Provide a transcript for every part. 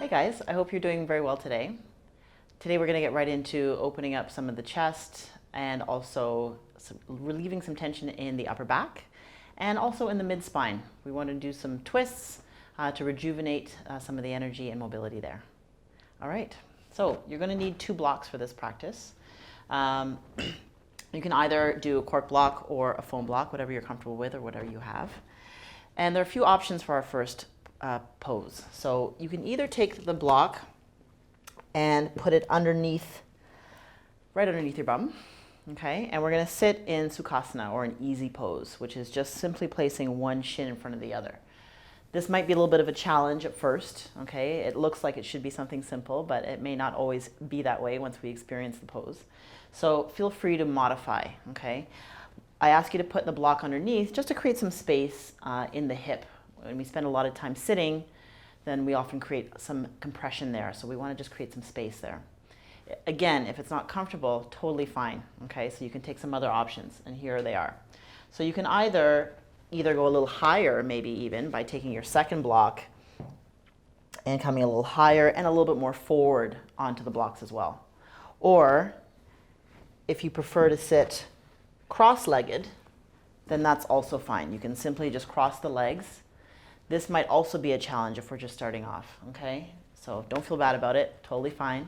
Hey guys, I hope you're doing very well today. Today we're going to get right into opening up some of the chest and also relieving some tension in the upper back and also in the mid-spine. We want to do some twists to rejuvenate some of the energy and mobility there. All right, so you're going to need 2 blocks for this practice. You can either do a cork block or a foam block, whatever you're comfortable with or whatever you have. And there are a few options for our first pose. So you can either take the block and put it underneath, right underneath your bum, okay? And we're gonna sit in Sukhasana, or an easy pose, which is just simply placing one shin in front of the other. This might be a little bit of a challenge at first, okay? It looks like it should be something simple, but it may not always be that way once we experience the pose. So feel free to modify, okay? I ask you to put the block underneath just to create some space in the hip. When we spend a lot of time sitting, then we often create some compression there. So we want to just create some space there. Again, if it's not comfortable, totally fine. Okay, so you can take some other options, and here they are. So you can either go a little higher, maybe even by taking your second block and coming a little higher and a little bit more forward onto the blocks as well. Or if you prefer to sit cross-legged, then that's also fine. You can simply just cross the legs. This might also be a challenge if we're just starting off, okay? So don't feel bad about it, totally fine.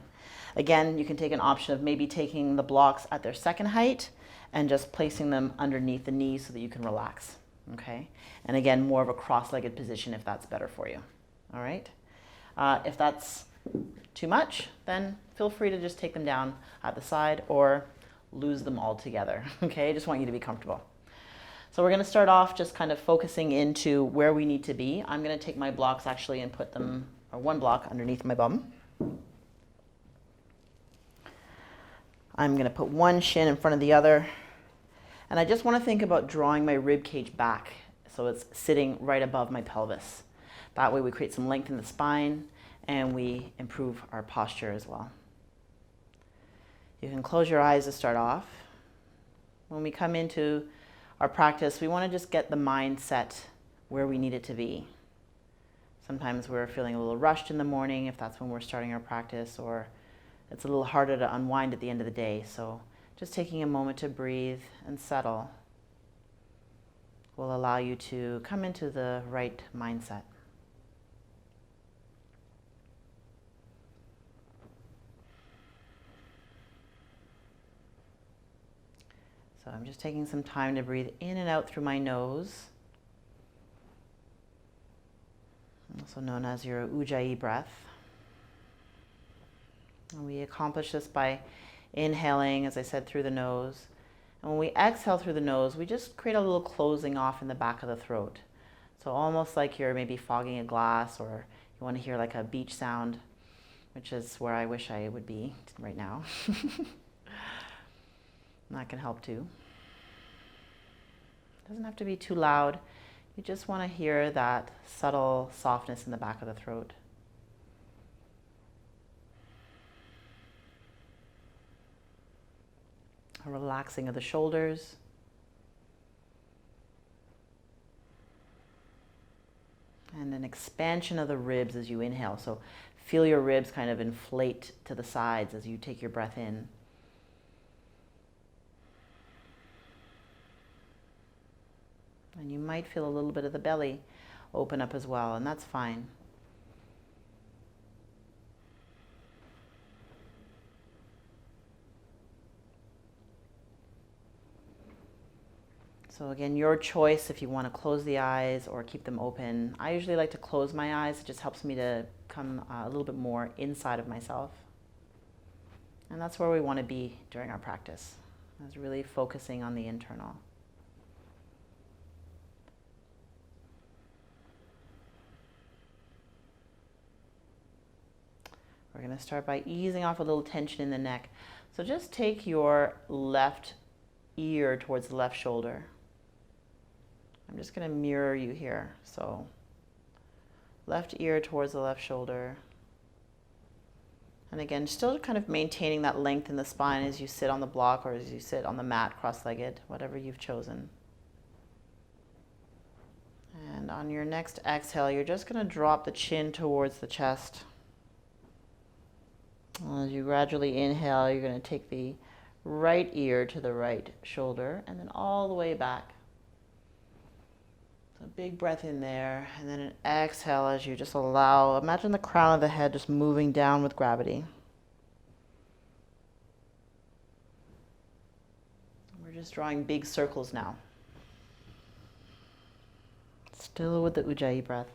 Again, you can take an option of maybe taking the blocks at their second height and just placing them underneath the knees so that you can relax, okay? And again, more of a cross-legged position if that's better for you, all right? If that's too much, then feel free to just take them down at the side or lose them all together, okay? I just want you to be comfortable. So we're going to start off just kind of focusing into where we need to be. I'm going to take my blocks actually and put them, or one block underneath my bum. I'm going to put one shin in front of the other. And I just want to think about drawing my rib cage back so it's sitting right above my pelvis. That way we create some length in the spine and we improve our posture as well. You can close your eyes to start off. When we come into our practice, we want to just get the mindset where we need it to be. Sometimes we're feeling a little rushed in the morning if that's when we're starting our practice, or it's a little harder to unwind at the end of the day. So just taking a moment to breathe and settle will allow you to come into the right mindset. So I'm just taking some time to breathe in and out through my nose, also known as your Ujjayi breath. And we accomplish this by inhaling, as I said, through the nose. And when we exhale through the nose, we just create a little closing off in the back of the throat. So almost like you're maybe fogging a glass, or you want to hear like a beach sound, which is where I wish I would be right now. That can help too. It doesn't have to be too loud. You just want to hear that subtle softness in the back of the throat. A relaxing of the shoulders. And an expansion of the ribs as you inhale. So feel your ribs kind of inflate to the sides as you take your breath in. And you might feel a little bit of the belly open up as well, and that's fine. So again, your choice if you want to close the eyes or keep them open. I usually like to close my eyes. It just helps me to come a little bit more inside of myself. And that's where we want to be during our practice, is really focusing on the internal. We're going to start by easing off a little tension in the neck. So just take your left ear towards the left shoulder. I'm just going to mirror you here. So left ear towards the left shoulder. And again, still kind of maintaining that length in the spine as you sit on the block or as you sit on the mat cross-legged, whatever you've chosen. And on your next exhale, you're just going to drop the chin towards the chest. As you gradually inhale, you're going to take the right ear to the right shoulder and then all the way back. So big breath in there, and then an exhale as you just allow, imagine the crown of the head just moving down with gravity. We're just drawing big circles now. Still with the Ujjayi breath.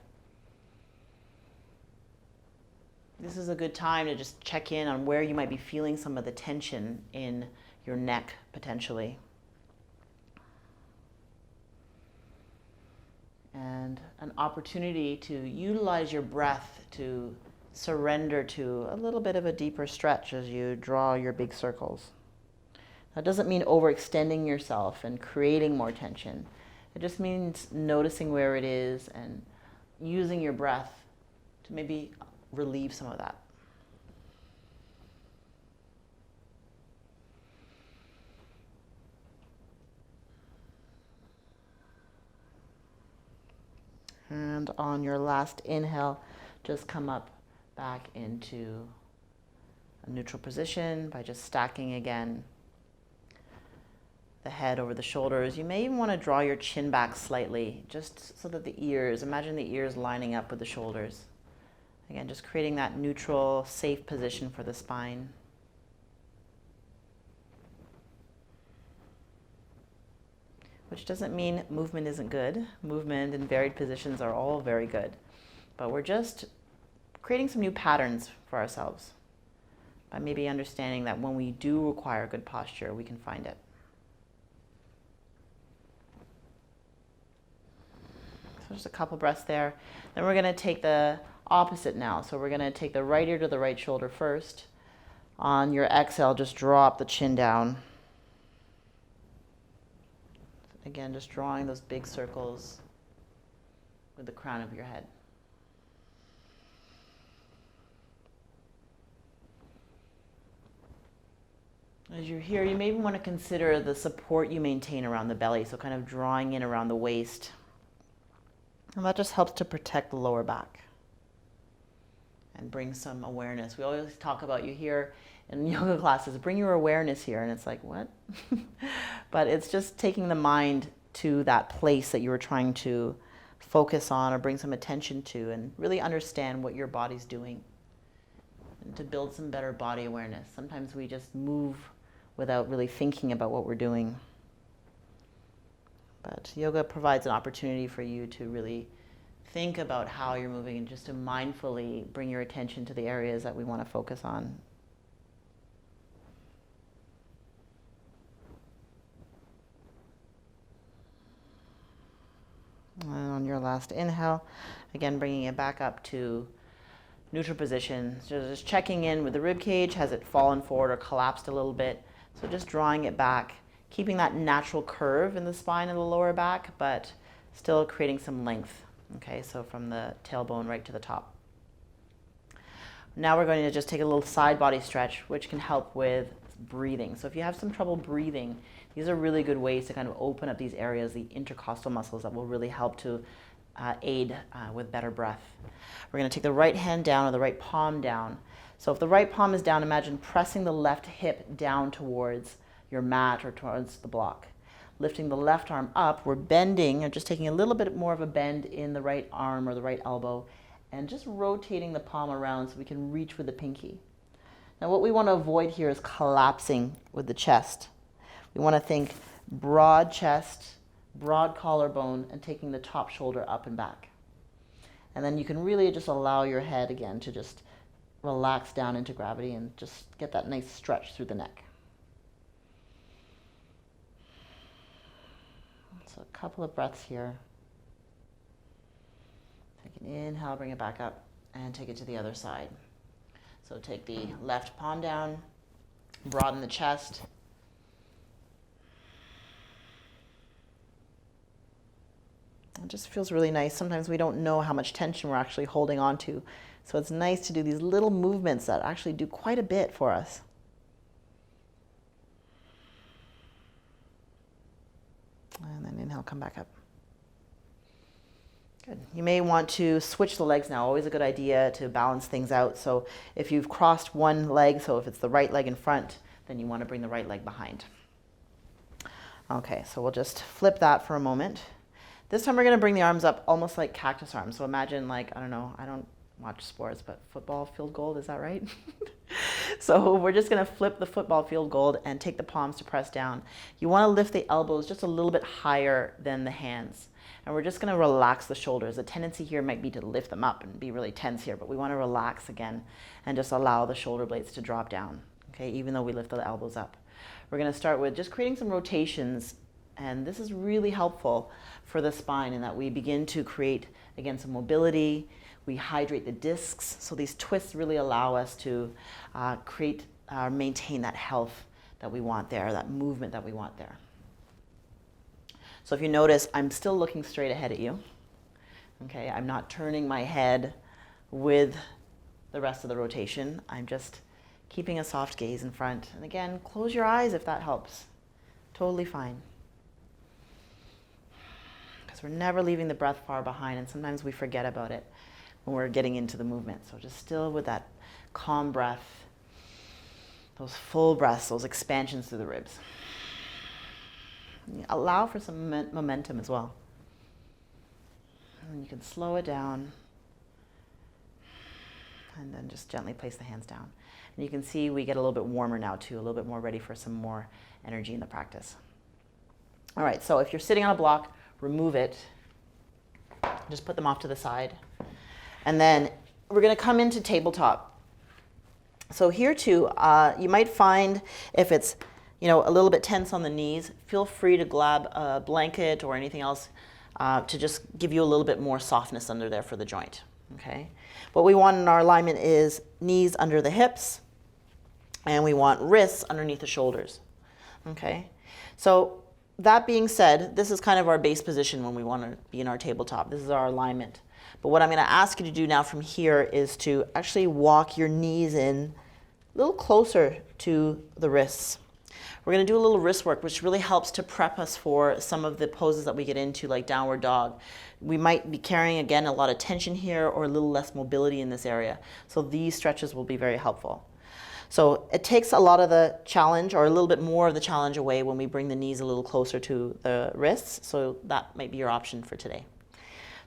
This is a good time to just check in on where you might be feeling some of the tension in your neck, potentially. And an opportunity to utilize your breath to surrender to a little bit of a deeper stretch as you draw your big circles. That doesn't mean overextending yourself and creating more tension. It just means noticing where it is and using your breath to maybe relieve some of that. And on your last inhale, just come up back into a neutral position by just stacking again the head over the shoulders. You may even want to draw your chin back slightly, just so that the ears, imagine the ears lining up with the shoulders. Again, just creating that neutral, safe position for the spine. Which doesn't mean movement isn't good. Movement and varied positions are all very good. But we're just creating some new patterns for ourselves by maybe understanding that when we do require good posture, we can find it. So just a couple breaths there. Then we're going to take the opposite now. So we're going to take the right ear to the right shoulder first. On your exhale, just drop the chin down. Again, just drawing those big circles with the crown of your head. As you're here, you may even want to consider the support you maintain around the belly, so kind of drawing in around the waist. And that just helps to protect the lower back and bring some awareness. We always talk about, you hear in yoga classes, bring your awareness here, and it's like, what? But it's just taking the mind to that place that you were trying to focus on or bring some attention to and really understand what your body's doing and to build some better body awareness. Sometimes we just move without really thinking about what we're doing. But yoga provides an opportunity for you to really think about how you're moving and just to mindfully bring your attention to the areas that we want to focus on. And on your last inhale, again, bringing it back up to neutral position. So just checking in with the rib cage. Has it fallen forward or collapsed a little bit? So just drawing it back, keeping that natural curve in the spine and the lower back, but still creating some length. Okay, so from the tailbone right to the top. Now we're going to just take a little side body stretch, which can help with breathing. So if you have some trouble breathing, these are really good ways to kind of open up these areas, the intercostal muscles, that will really help to aid with better breath. We're going to take the right hand down or the right palm down. So if the right palm is down, imagine pressing the left hip down towards your mat or towards the block. Lifting the left arm up, we're bending and just taking a little bit more of a bend in the right arm or the right elbow and just rotating the palm around so we can reach with the pinky. Now what we want to avoid here is collapsing with the chest. We want to think broad chest, broad collarbone, and taking the top shoulder up and back. And then you can really just allow your head again to just relax down into gravity and just get that nice stretch through the neck. So a couple of breaths here. Take an inhale, bring it back up, and take it to the other side. So take the left palm down, broaden the chest. It just feels really nice. Sometimes we don't know how much tension we're actually holding on to. So it's nice to do these little movements that actually do quite a bit for us. And then inhale, come back up. Good. You may want to switch the legs now. Always a good idea to balance things out. So if you've crossed one leg, so if it's the right leg in front, then you want to bring the right leg behind. Okay, so we'll just flip that for a moment. This time we're going to bring the arms up almost like cactus arms. So imagine like, I don't know, I don't watch sports, but football field goal, is that right? So we're just going to flip the football field goal and take the palms to press down. You want to lift the elbows just a little bit higher than the hands. And we're just going to relax the shoulders. The tendency here might be to lift them up and be really tense here, but we want to relax again and just allow the shoulder blades to drop down, okay, even though we lift the elbows up. We're going to start with just creating some rotations, and this is really helpful for the spine in that we begin to create, again, some mobility. We hydrate the discs, so these twists really allow us to maintain that health that we want there, that movement that we want there. So if you notice, I'm still looking straight ahead at you. Okay, I'm not turning my head with the rest of the rotation. I'm just keeping a soft gaze in front. And again, close your eyes if that helps. Totally fine. Because we're never leaving the breath far behind, and sometimes we forget about it when we're getting into the movement. So just still with that calm breath, those full breaths, those expansions through the ribs. Allow for some momentum as well. And you can slow it down and then just gently place the hands down. And you can see we get a little bit warmer now too, a little bit more ready for some more energy in the practice. All right, so if you're sitting on a block, remove it. Just put them off to the side. And then we're going to come into tabletop. So here too, you might find if it's a little bit tense on the knees, feel free to grab a blanket or anything else to just give you a little bit more softness under there for the joint, okay? What we want in our alignment is knees under the hips, and we want wrists underneath the shoulders, okay? So that being said, this is kind of our base position when we want to be in our tabletop. This is our alignment. But what I'm going to ask you to do now from here is to actually walk your knees in a little closer to the wrists. We're going to do a little wrist work, which really helps to prep us for some of the poses that we get into, like downward dog. We might be carrying, again, a lot of tension here or a little less mobility in this area. So these stretches will be very helpful. So it takes a lot of the challenge, or a little bit more of the challenge away when we bring the knees a little closer to the wrists. So that might be your option for today.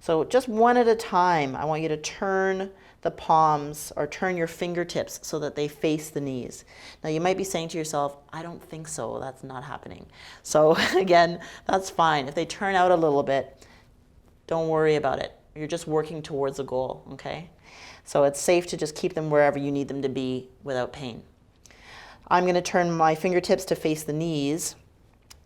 So just one at a time, I want you to turn the palms or turn your fingertips so that they face the knees. Now you might be saying to yourself, I don't think so, that's not happening. So again, that's fine. If they turn out a little bit, don't worry about it. You're just working towards a goal, okay? So it's safe to just keep them wherever you need them to be without pain. I'm going to turn my fingertips to face the knees.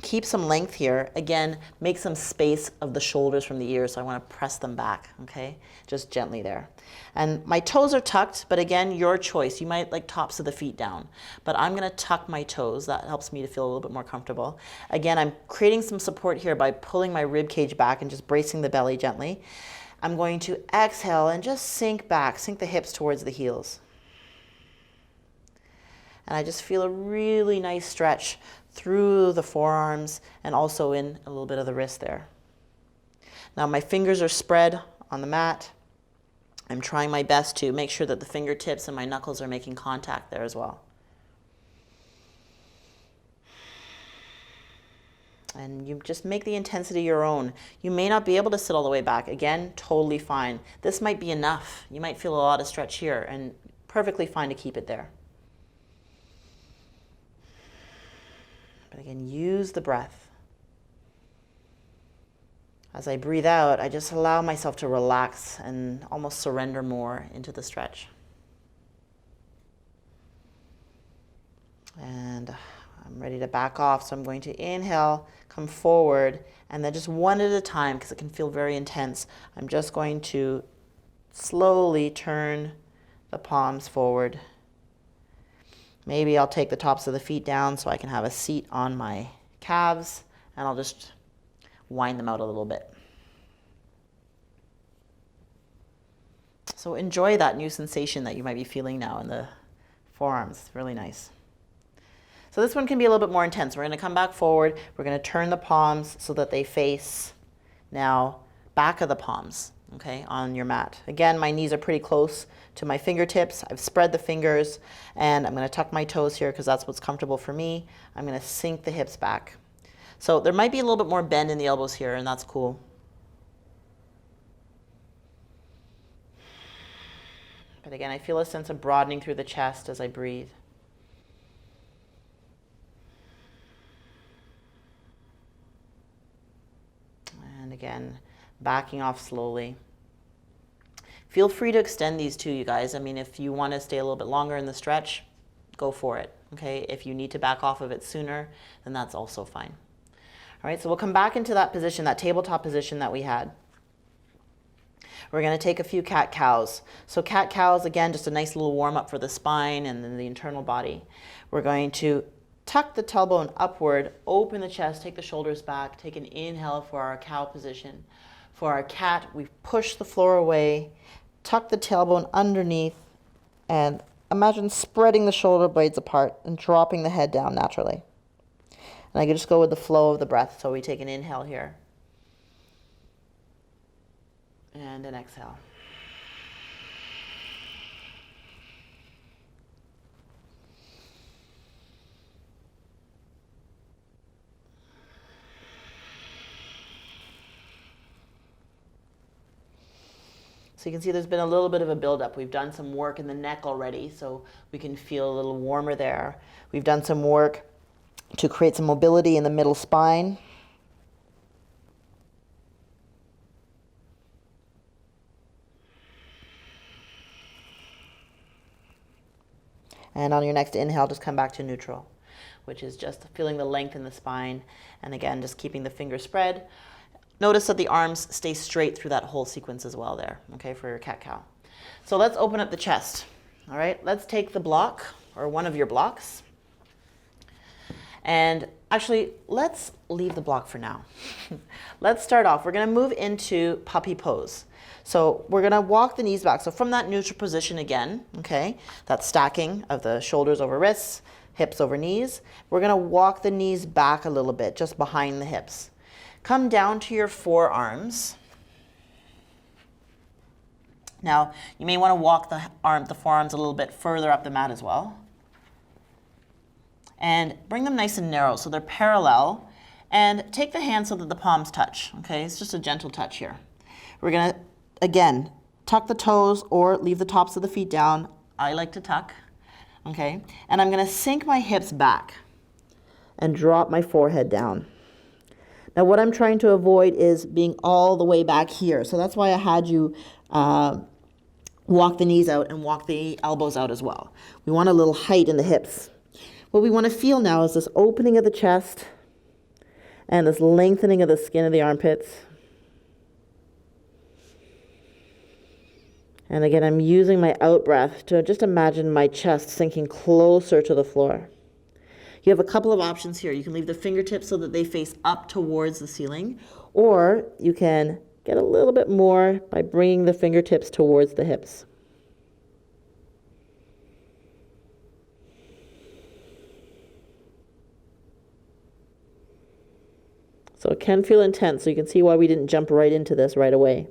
Keep some length here. Again, make some space of the shoulders from the ears, so I want to press them back, okay? Just gently there. And my toes are tucked, but again, your choice. You might like tops of the feet down, but I'm going to tuck my toes. That helps me to feel a little bit more comfortable. Again, I'm creating some support here by pulling my rib cage back and just bracing the belly gently. I'm going to exhale and just sink back, sink the hips towards the heels. And I just feel a really nice stretch through the forearms and also in a little bit of the wrist there. Now my fingers are spread on the mat. I'm trying my best to make sure that the fingertips and my knuckles are making contact there as well. And you just make the intensity your own. You may not be able to sit all the way back. Again, totally fine. This might be enough. You might feel a lot of stretch here, and perfectly fine to keep it there. But again, use the breath. As I breathe out, I just allow myself to relax and almost surrender more into the stretch. And I'm ready to back off, so I'm going to inhale, come forward, and then just one at a time, because it can feel very intense. I'm just going to slowly turn the palms forward. Maybe I'll take the tops of the feet down so I can have a seat on my calves, and I'll just wind them out a little bit. So enjoy that new sensation that you might be feeling now in the forearms. It's really nice. So this one can be a little bit more intense. We're going to come back forward. We're going to turn the palms so that they face now back of the palms. okay, on your mat. Again, my knees are pretty close to my fingertips. I've spread the fingers, and I'm going to tuck my toes here because that's what's comfortable for me. I'm going to sink the hips back. So there might be a little bit more bend in the elbows here, and that's cool. But again, I feel a sense of broadening through the chest as I breathe. And again, backing off slowly. Feel free to extend these too, you guys. I mean, if you want to stay a little bit longer in the stretch, go for it, okay? If you need to back off of it sooner, then that's also fine. All right, so we'll come back into that position, that tabletop position that we had. We're going to take a few cat-cows. So cat-cows, again, just a nice little warm-up for the spine and then the internal body. We're going to tuck the tailbone upward, open the chest, take the shoulders back, take an inhale for our cow position. For our cat, we push the floor away, tuck the tailbone underneath, and imagine spreading the shoulder blades apart and dropping the head down naturally. And I can just go with the flow of the breath. So we take an inhale here. And an exhale. So you can see there's been a little bit of a buildup. We've done some work in the neck already, so we can feel a little warmer there. We've done some work to create some mobility in the middle spine. And on your next inhale, just come back to neutral, which is just feeling the length in the spine. And again, just keeping the fingers spread. Notice that the arms stay straight through that whole sequence as well there, okay, for your cat-cow. So let's open up the chest, all right? Let's take the block, or one of your blocks. And actually, let's leave the block for now. Let's start off. We're going to move into puppy pose. So we're going to walk the knees back. So from that neutral position again, okay, that stacking of the shoulders over wrists, hips over knees, we're going to walk the knees back a little bit, just behind the hips. Come down to your forearms. Now, you may want to walk the forearms a little bit further up the mat as well. And bring them nice and narrow so they're parallel. And take the hands so that the palms touch, okay? It's just a gentle touch here. We're going to, again, tuck the toes or leave the tops of the feet down. I like to tuck, okay? And I'm going to sink my hips back and drop my forehead down. Now what I'm trying to avoid is being all the way back here. So that's why I had you walk the knees out and walk the elbows out as well. We want a little height in the hips. What we want to feel now is this opening of the chest and this lengthening of the skin of the armpits. And again, I'm using my out breath to just imagine my chest sinking closer to the floor. You have a couple of options here. You can leave the fingertips so that they face up towards the ceiling, or you can get a little bit more by bringing the fingertips towards the hips. So it can feel intense, so you can see why we didn't jump right into this right away.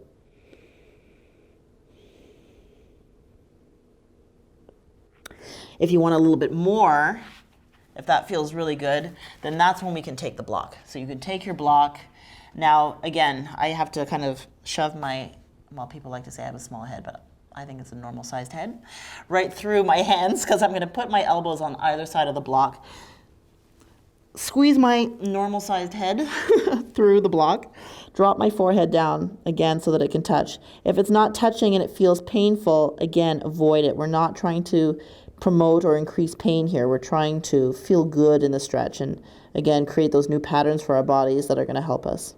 If you want a little bit more, if that feels really good, then that's when we can take the block. So you can take your block. Now, again, I have to kind of shove my, well, people like to say I have a small head, but I think it's a normal sized head, right through my hands, because I'm going to put my elbows on either side of the block. Squeeze my normal sized head through the block, drop my forehead down again so that it can touch. If it's not touching and it feels painful, again, avoid it. We're not trying to promote or increase pain here. We're trying to feel good in the stretch and, again, create those new patterns for our bodies that are going to help us.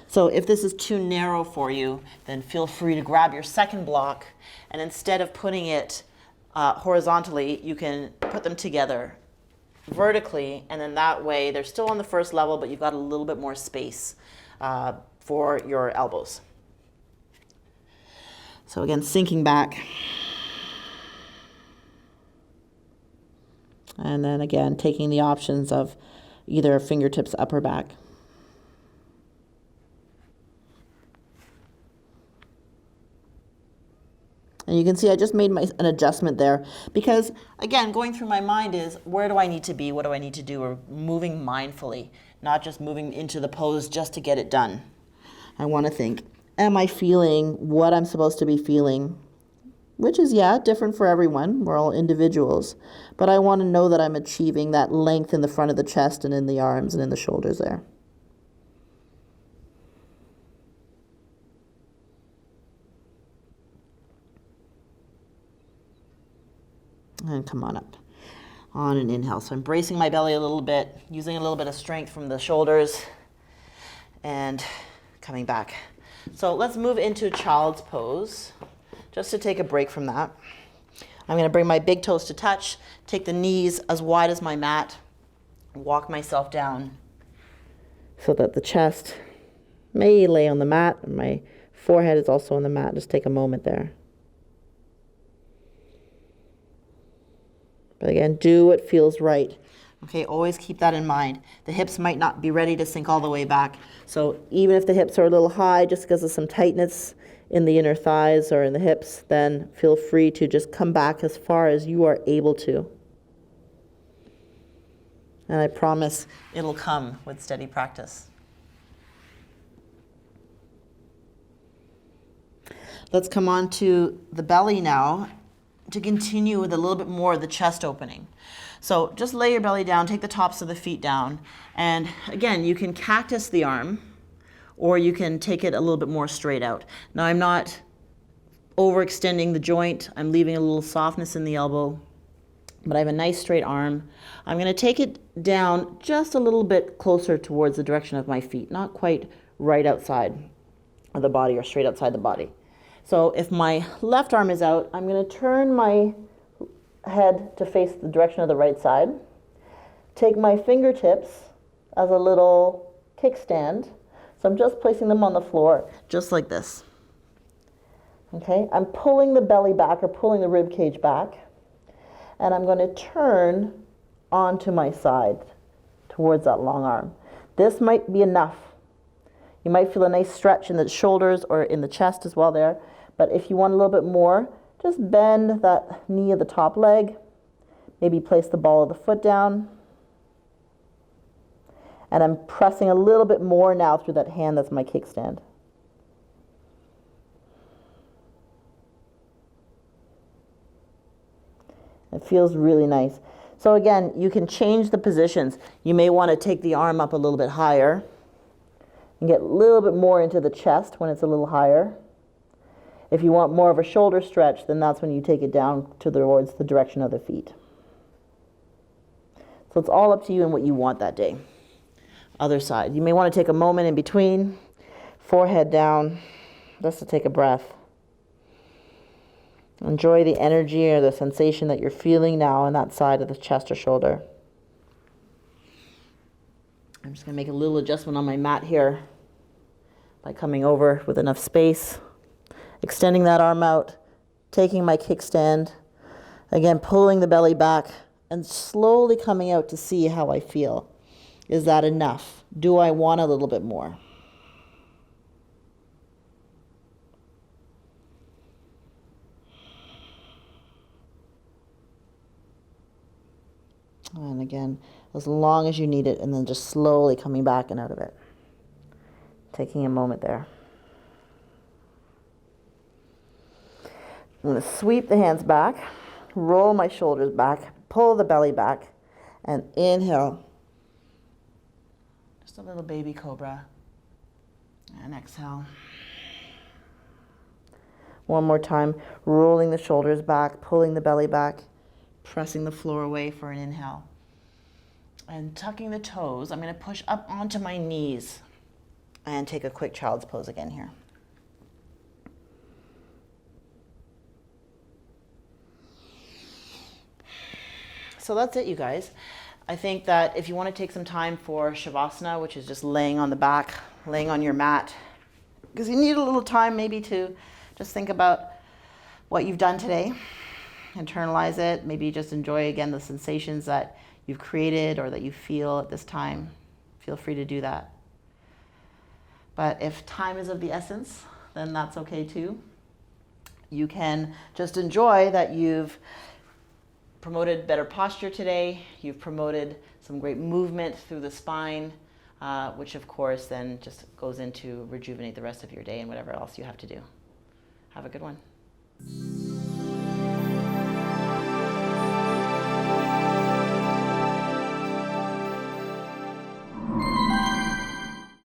So if this is too narrow for you, then feel free to grab your second block, and instead of putting it horizontally, you can put them together vertically, and then that way they're still on the first level, but you've got a little bit more space for your elbows. So again, sinking back. And then again, taking the options of either fingertips up or back. And you can see I just made an adjustment there because, again, going through my mind is, where do I need to be? What do I need to do? Or moving mindfully, not just moving into the pose just to get it done. I want to think, am I feeling what I'm supposed to be feeling? Which is, yeah, different for everyone. We're all individuals. But I want to know that I'm achieving that length in the front of the chest and in the arms and in the shoulders there. And come on up on an inhale. So I'm bracing my belly a little bit, using a little bit of strength from the shoulders and coming back. So let's move into child's pose just to take a break from that. I'm going to bring my big toes to touch, take the knees as wide as my mat, walk myself down so that the chest may lay on the mat and my forehead is also on the mat. Just take a moment there. But again, do what feels right. Okay, always keep that in mind. The hips might not be ready to sink all the way back. So even if the hips are a little high just because of some tightness in the inner thighs or in the hips, then feel free to just come back as far as you are able to. And I promise it'll come with steady practice. Let's come on to the belly now, to continue with a little bit more of the chest opening. So just lay your belly down, take the tops of the feet down, and again, you can cactus the arm, or you can take it a little bit more straight out. Now I'm not overextending the joint, I'm leaving a little softness in the elbow, but I have a nice straight arm. I'm going to take it down just a little bit closer towards the direction of my feet, not quite right outside of the body or straight outside the body. So if my left arm is out, I'm going to turn my head to face the direction of the right side. Take my fingertips as a little kickstand. So I'm just placing them on the floor, just like this. Okay, I'm pulling the belly back or pulling the rib cage back. And I'm going to turn onto my side towards that long arm. This might be enough. You might feel a nice stretch in the shoulders or in the chest as well there. But if you want a little bit more, just bend that knee of the top leg. Maybe place the ball of the foot down. And I'm pressing a little bit more now through that hand that's my kickstand. It feels really nice. So again, you can change the positions. You may want to take the arm up a little bit higher and get a little bit more into the chest when it's a little higher. If you want more of a shoulder stretch, then that's when you take it down towards the direction of the feet. So it's all up to you and what you want that day. Other side. You may want to take a moment in between, forehead down, just to take a breath. Enjoy the energy or the sensation that you're feeling now on that side of the chest or shoulder. I'm just going to make a little adjustment on my mat here by coming over with enough space. Extending that arm out, taking my kickstand, again pulling the belly back and slowly coming out to see how I feel. Is that enough? Do I want a little bit more? And again, as long as you need it, and then just slowly coming back and out of it. Taking a moment there. I'm going to sweep the hands back, roll my shoulders back, pull the belly back, and inhale. Just a little baby cobra. And exhale. One more time, rolling the shoulders back, pulling the belly back, pressing the floor away for an inhale. And tucking the toes, I'm going to push up onto my knees and take a quick child's pose again here. So that's it, you guys. I think that if you want to take some time for Shavasana, which is just laying on the back, laying on your mat, because you need a little time maybe to just think about what you've done today, internalize it, maybe just enjoy again the sensations that you've created or that you feel at this time. Feel free to do that. But if time is of the essence, then that's okay too. you can just enjoy that you've promoted better posture today. You've promoted some great movement through the spine, which of course then just goes into rejuvenate the rest of your day and whatever else you have to do. Have a good one.